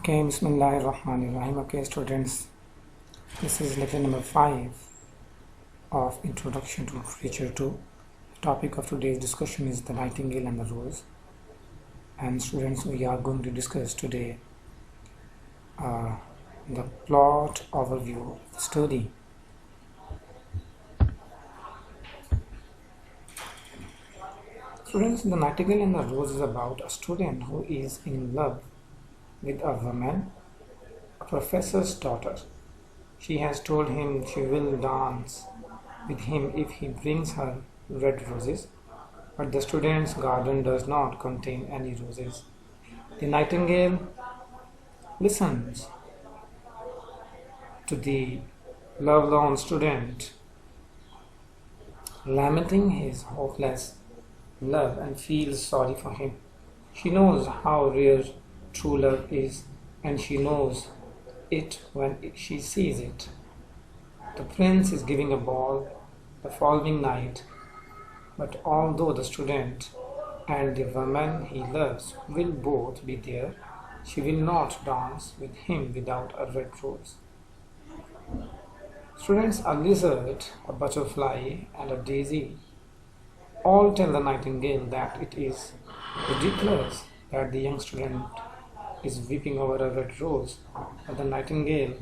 Okay, Bismillahirrahmanirrahim. Okay, students, this is lecture number 5 of Introduction to Literature 2. The topic of today's discussion is the nightingale and the rose. And students, we are going to discuss today the plot overview of the story. Students, the nightingale and the rose is about a student who is in love with a woman, a professor's daughter. She has told him she will dance with him if he brings her red roses, but the student's garden does not contain any roses. The nightingale listens to the lovelorn student lamenting his hopeless love and feels sorry for him. She knows how rare true love is, and she knows it when she sees it. The prince is giving a ball the following night, but although the student and the woman he loves will both be there, she will not dance with him without a red rose. Students, a lizard, a butterfly, and a daisy all tell the nightingale that it is ridiculous that the young student is weeping over a red rose, but the nightingale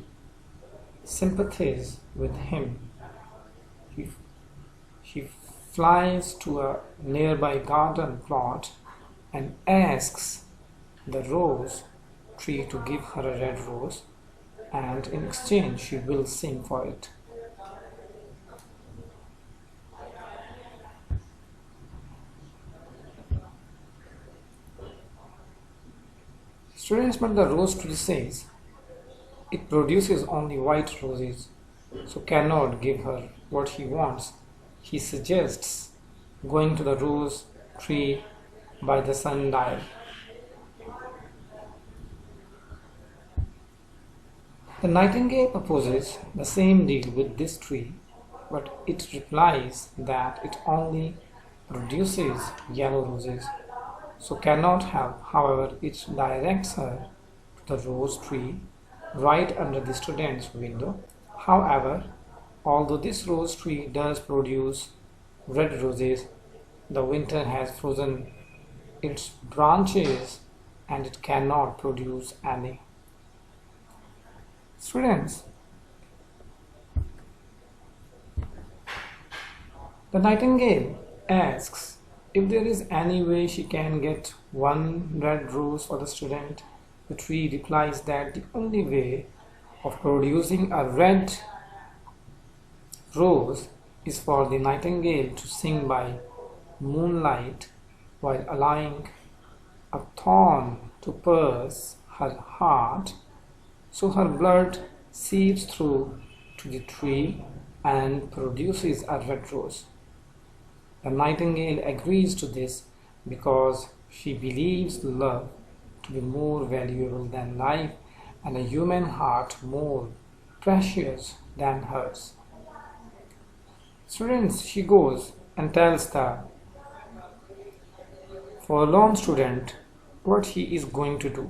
sympathizes with him. She flies to a nearby garden plot and asks the rose tree to give her a red rose, and in exchange she will sing for it. Students, but the rose tree says it produces only white roses, so cannot give her what she wants. He suggests going to the rose tree by the sundial. The nightingale proposes the same deal with this tree, but it replies that it only produces yellow roses, so cannot help. However, it directs her to the rose tree right under the student's window. However, although this rose tree does produce red roses, the winter has frozen its branches and it cannot produce any. Students, the nightingale asks if there is any way she can get one red rose for the student. The tree replies that the only way of producing a red rose is for the nightingale to sing by moonlight while allowing a thorn to pierce her heart, so her blood seeps through to the tree and produces a red rose. The nightingale agrees to this because she believes love to be more valuable than life and a human heart more precious than hers. Students, she goes and tells the forlorn student what he is going to do,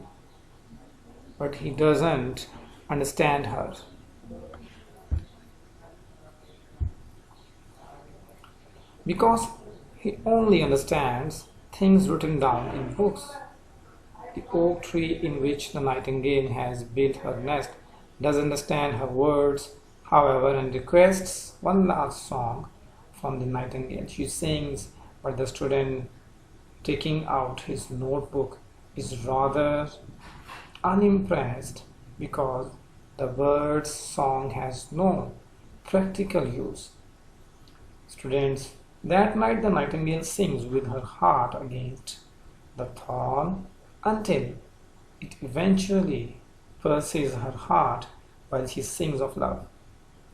but he doesn't understand her. Because he only understands things written down in books. The oak tree in which the nightingale has built her nest does understand her words, however, and requests one last song from the nightingale. She sings, but the student, taking out his notebook, is rather unimpressed because the bird's song has no practical use. Students, that night the nightingale sings with her heart against the thorn until it eventually pierces her heart while she sings of love.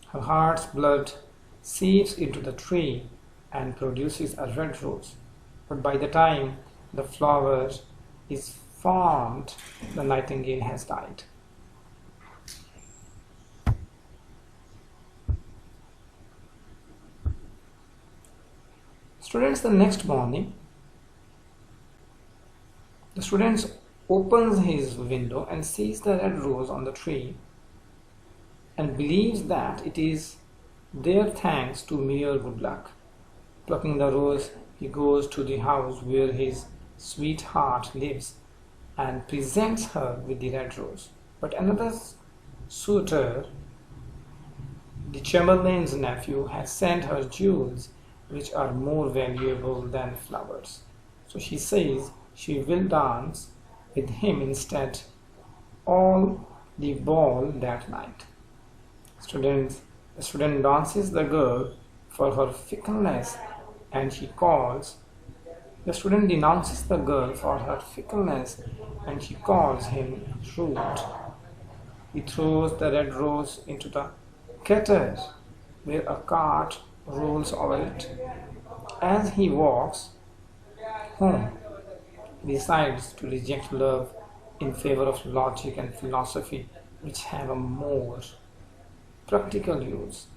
Her heart's blood seeps into the tree and produces a red rose, but by the time the flower is formed, the nightingale has died. Students, the next morning, the students opens his window and sees the red rose on the tree and believes that it is there thanks to mere good luck. Plucking the rose, he goes to the house where his sweetheart lives and presents her with the red rose. But another suitor, the chamberlain's nephew, has sent her jewels which are more valuable than flowers. So she says she will dance with him instead all the ball that night. The student dances the girl for her fickleness and he calls the student denounces the girl for her fickleness and he calls him rude. He throws the red rose into the gutter where a cart rolls over it. As he walks home, he decides to reject love in favor of logic and philosophy, which have a more practical use.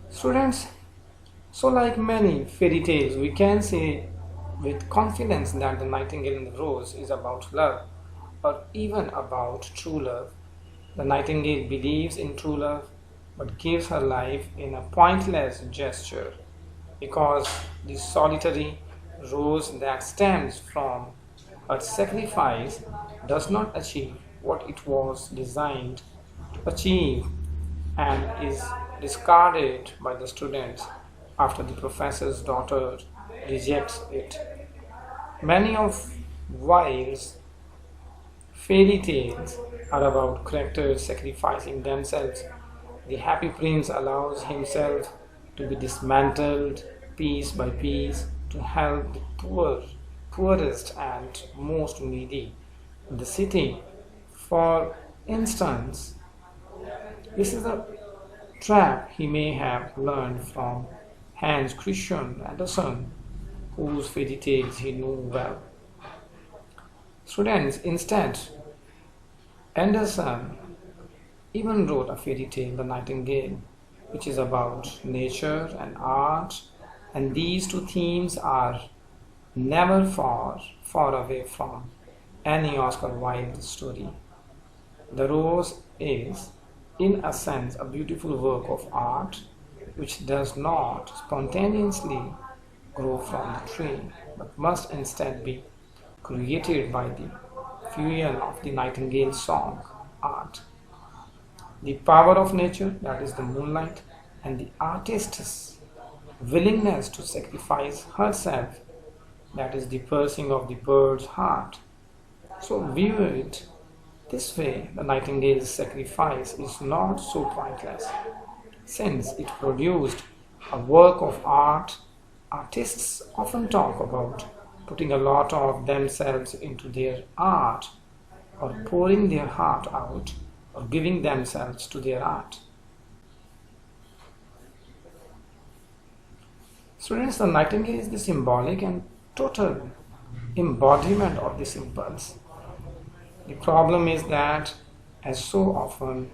Students, so like many fairy tales, we can say with confidence that The Nightingale and the Rose is about love, or even about true love. The nightingale believes in true love, but gives her life in a pointless gesture, because the solitary rose that stems from her sacrifice does not achieve what it was designed to achieve and is discarded by the students after the professor's daughter rejects it. Many of Wilde's fairy tales are about characters sacrificing themselves. The Happy Prince allows himself to be dismantled piece by piece to help the poorest and most needy in the city. For instance, this is a trap he may have learned from Hans Christian Andersen, whose fairy tales he knew well. Students, instead, Andersen even wrote a fairy tale, The Nightingale, which is about nature and art, and these two themes are never far away from any Oscar Wilde story. The Rose is, in a sense, a beautiful work of art which does not spontaneously grow from the tree, but must instead be created by the fuel of the nightingale song, art. The power of nature, that is the moonlight, and the artist's willingness to sacrifice herself, that is the piercing of the bird's heart. So view it this way, the nightingale's sacrifice is not so pointless. Since it produced a work of art, artists often talk about putting a lot of themselves into their art, or pouring their heart out, or giving themselves to their art. Students, the nightingale is the symbolic and total embodiment of this impulse. The problem is that, as so often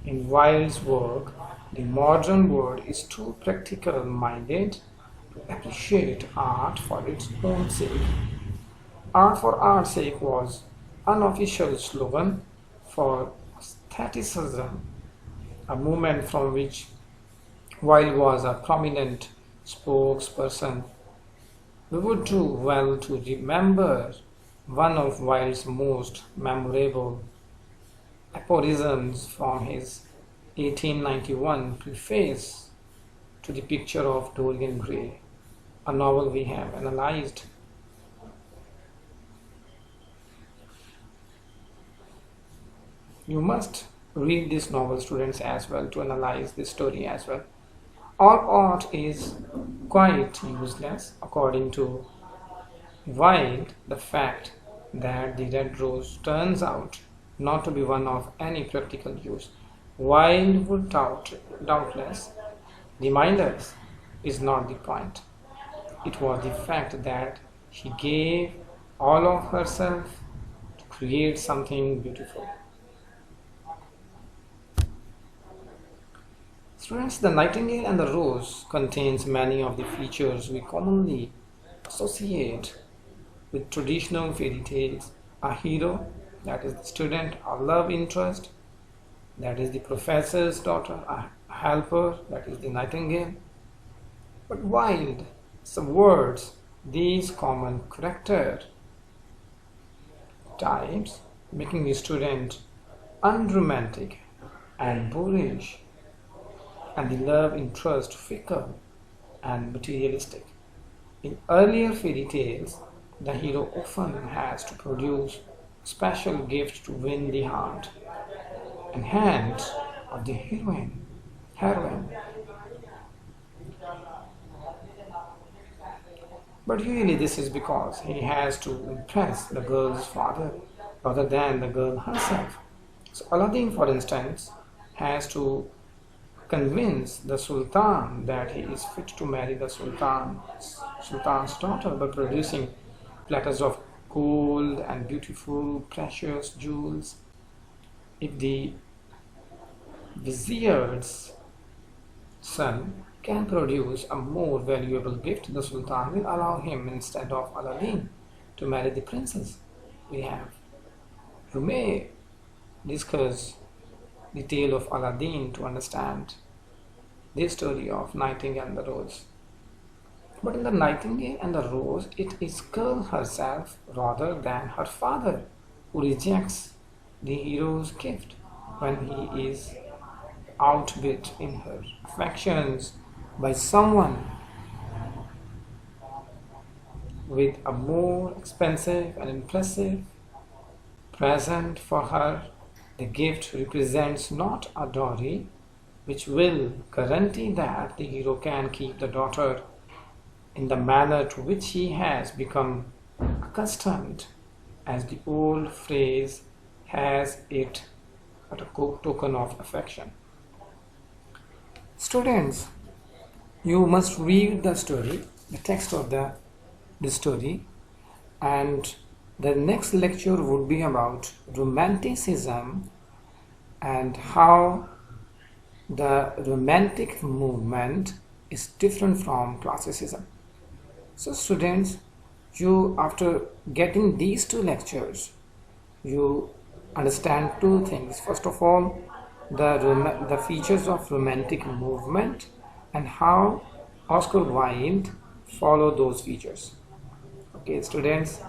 in Wilde's work, the modern world is too practical-minded to appreciate art for its own sake. Art for art's sake was an unofficial slogan for aestheticism, a movement from which Wilde was a prominent spokesperson. We would do well to remember one of Wilde's most memorable aphorisms from his 1891 preface to the Picture of Dorian Gray, a novel we have analyzed. You must read this novel, students, as well, to analyze this story as well. All art is quite useless, according to Wilde. The fact that the red rose turns out not to be one of any practical use, Wilde would doubtless remind us, is not the point. It was the fact that she gave all of herself to create something beautiful. Students, The Nightingale and the Rose contains many of the features we commonly associate with traditional fairy tales. A hero, that is the student, a love interest, that is the professor's daughter, a helper, that is the nightingale. But while subverts these common character types, making the student unromantic and boorish, and the love interest fickle and materialistic. In earlier fairy tales, the hero often has to produce special gifts to win the heart and hand of the heroine. But usually this is because he has to impress the girl's father rather than the girl herself. So Aladdin, for instance, has to convince the Sultan that he is fit to marry the Sultan's daughter by producing platters of gold and beautiful precious jewels. If the vizier's son can produce a more valuable gift, the Sultan will allow him instead of Aladdin to marry the princess. You may discuss the tale of Aladdin to understand the story of Nightingale and the Rose. But in The Nightingale and the Rose, it is girl herself rather than her father who rejects the hero's gift when he is outbid in her affections by someone with a more expensive and impressive present for her. The gift represents not a dowry, which will guarantee that the hero can keep the daughter in the manner to which he has become accustomed, as the old phrase has it, but a token of affection. Students, you must read the story, the text of the story, and the next lecture would be about romanticism and how the romantic movement is different from classicism. So students, you, after getting these two lectures, you understand two things. First of all, the features of romantic movement and how Oscar Wilde followed those features. Okay students,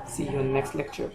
see you in next lecture.